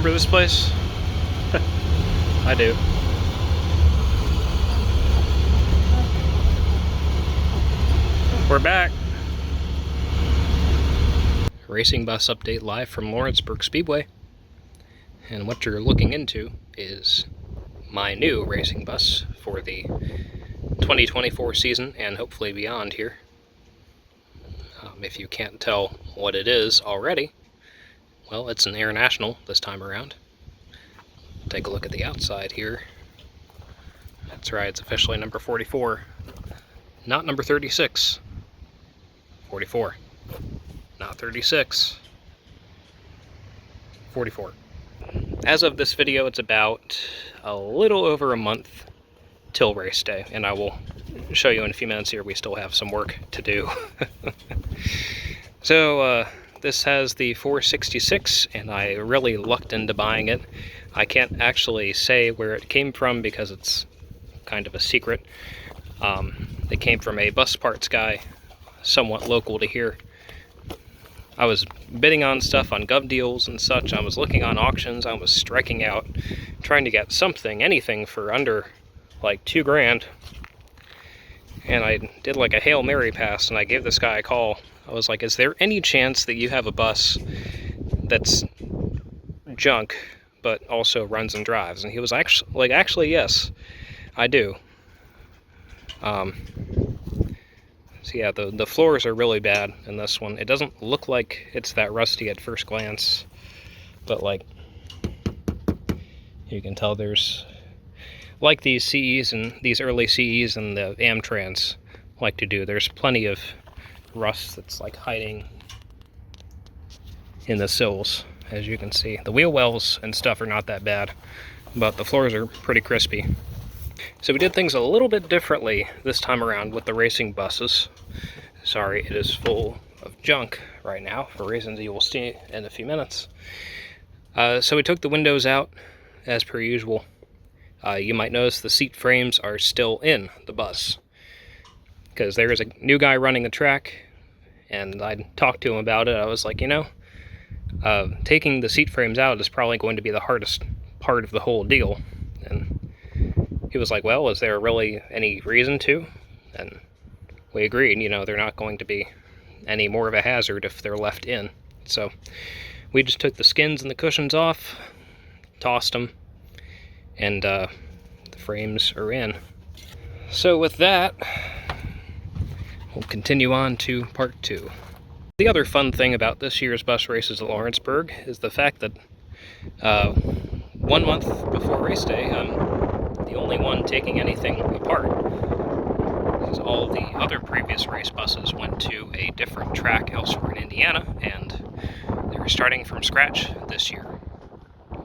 Remember this place? I do. We're back. Racing bus update live from Lawrenceburg Speedway. And what you're looking into is my new racing bus for the 2024 season and hopefully beyond here. If you can't tell what it is already, well, it's an International this time around. Take a look at the outside here. That's right, it's officially number 44, not number 36. 44, not 36. 44. As of this video, it's about a little over a month till race day, and I will show you in a few minutes here. We still have some work to do. So this has the 466, and I really lucked into buying it. I can't actually say where it came from because it's kind of a secret. It came from a bus parts guy, somewhat local to here. I was bidding on stuff on gov deals and such. I was looking on auctions. I was striking out, trying to get something, anything for under like $2,000. And I did like a Hail Mary pass, and I gave this guy a call. I was like, is there any chance that you have a bus that's junk but also runs and drives? And he was actually yes, I do. So yeah, the floors are really bad in this one. It doesn't look like it's that rusty at first glance, but like you can tell there's, like these CEs and these early CEs and the Amtrans like to do, there's plenty of rust that's like hiding in the sills, as you can see. The wheel wells and stuff are not that bad, but the floors are pretty crispy. So we did things a little bit differently this time around with the racing buses. Sorry, it is full of junk right now for reasons you will see in a few minutes. So we took the windows out as per usual. You might notice the seat frames are still in the bus because there is a new guy running the track, and I talked to him about it. I was like, you know, taking the seat frames out is probably going to be the hardest part of the whole deal. And he was like, well, is there really any reason to? And we agreed, you know, they're not going to be any more of a hazard if they're left in. So we just took the skins and the cushions off, tossed them, and the frames are in. So with that, we'll continue on to part 2. The other fun thing about this year's bus races at Lawrenceburg is the fact that 1 month before race day, the only one taking anything apart, because all the other previous race buses went to a different track elsewhere in Indiana, and they were starting from scratch this year.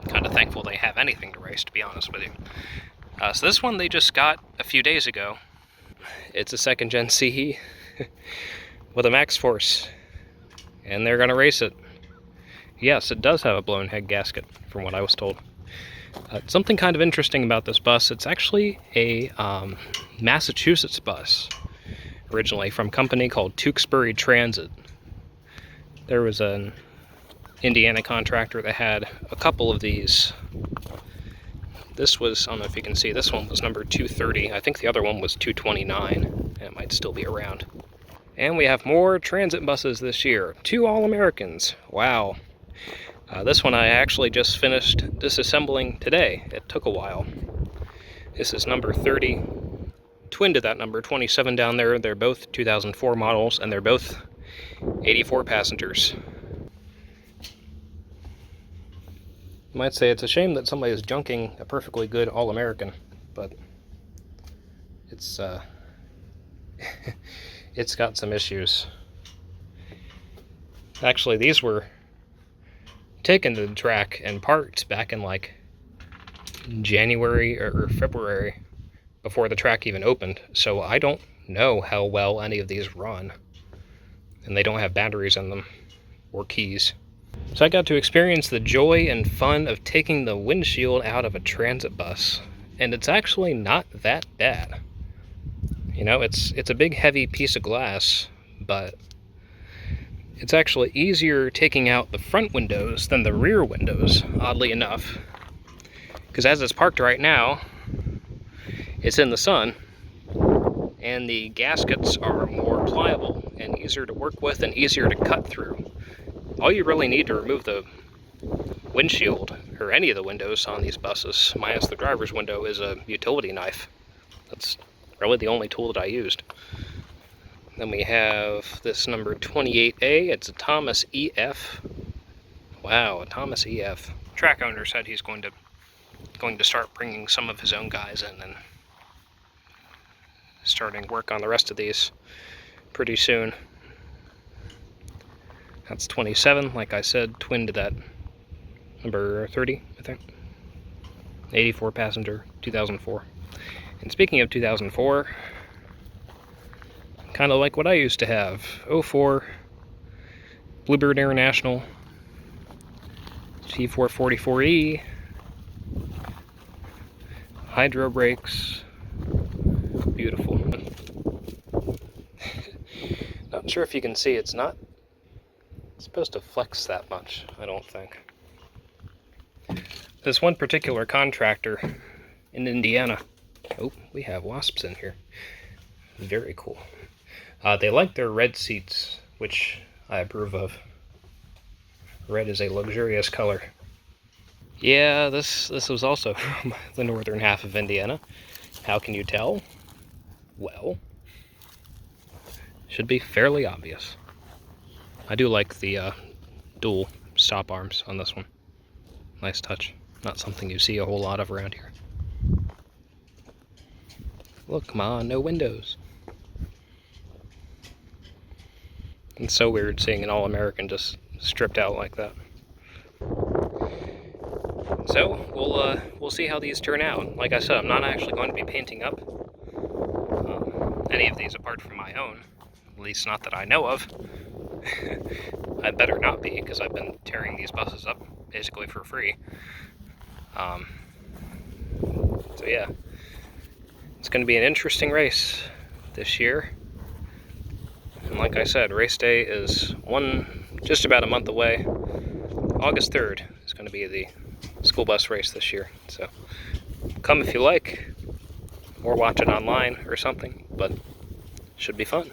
Kind of thankful they have anything to race, to be honest with you. So this one they just got a few days ago. It's a 2nd gen CE with a max force, and they're going to race it. Yes, it does have a blown head gasket, from what I was told. Something kind of interesting about this bus, it's actually a Massachusetts bus, originally from a company called Tewksbury Transit. There was an Indiana contractor that had a couple of these. This was, I don't know if you can see, this one was number 230. I think the other one was 229, and it might still be around. And we have more transit buses this year. 2 All-Americans. Wow. This one I actually just finished disassembling today. It took a while. This is number 30, twin to that number, 27 down there. They're both 2004 models, and they're both 84 passengers. You might say it's a shame that somebody is junking a perfectly good All-American, but it's it's got some issues. Actually, these were taken to the track and parked back in like January or February before the track even opened, so I don't know how well any of these run, and they don't have batteries in them or keys. So I got to experience the joy and fun of taking the windshield out of a transit bus, and it's actually not that bad. You know, it's a big heavy piece of glass, but It's actually easier taking out the front windows than the rear windows, oddly enough. Because as it's parked right now, it's in the sun, and the gaskets are more pliable and easier to work with and easier to cut through. All you really need to remove the windshield, or any of the windows on these buses, minus the driver's window, is a utility knife. That's really the only tool that I used. Then we have this number 28A. It's a Thomas EF. Wow, a Thomas EF. Track owner said he's going to start bringing some of his own guys in and starting work on the rest of these pretty soon. That's 27, like I said, twin to that number 30, I think. 84 passenger, 2004. And speaking of 2004, kind of like what I used to have. 04 Bluebird International T444E, hydro brakes, beautiful. Not sure if you can see, it's not supposed to flex that much, I don't think. This one particular contractor in Indiana, oh, we have wasps in here, very cool. They like their red seats, which I approve of. Red is a luxurious color. Yeah, this was also from the northern half of Indiana. How can you tell? Well, should be fairly obvious. I do like the dual stop arms on this one. Nice touch. Not something you see a whole lot of around here. Look, come on, no windows. It's so weird seeing an All-American just stripped out like that. So, we'll see how these turn out. Like I said, I'm not actually going to be painting up any of these apart from my own. At least not that I know of. I better not be, because I've been tearing these buses up basically for free. So yeah, it's going to be an interesting race this year. And like I said, race day is just about a month away. August 3rd is going to be the school bus race this year. So come if you like, or watch it online or something, but it should be fun.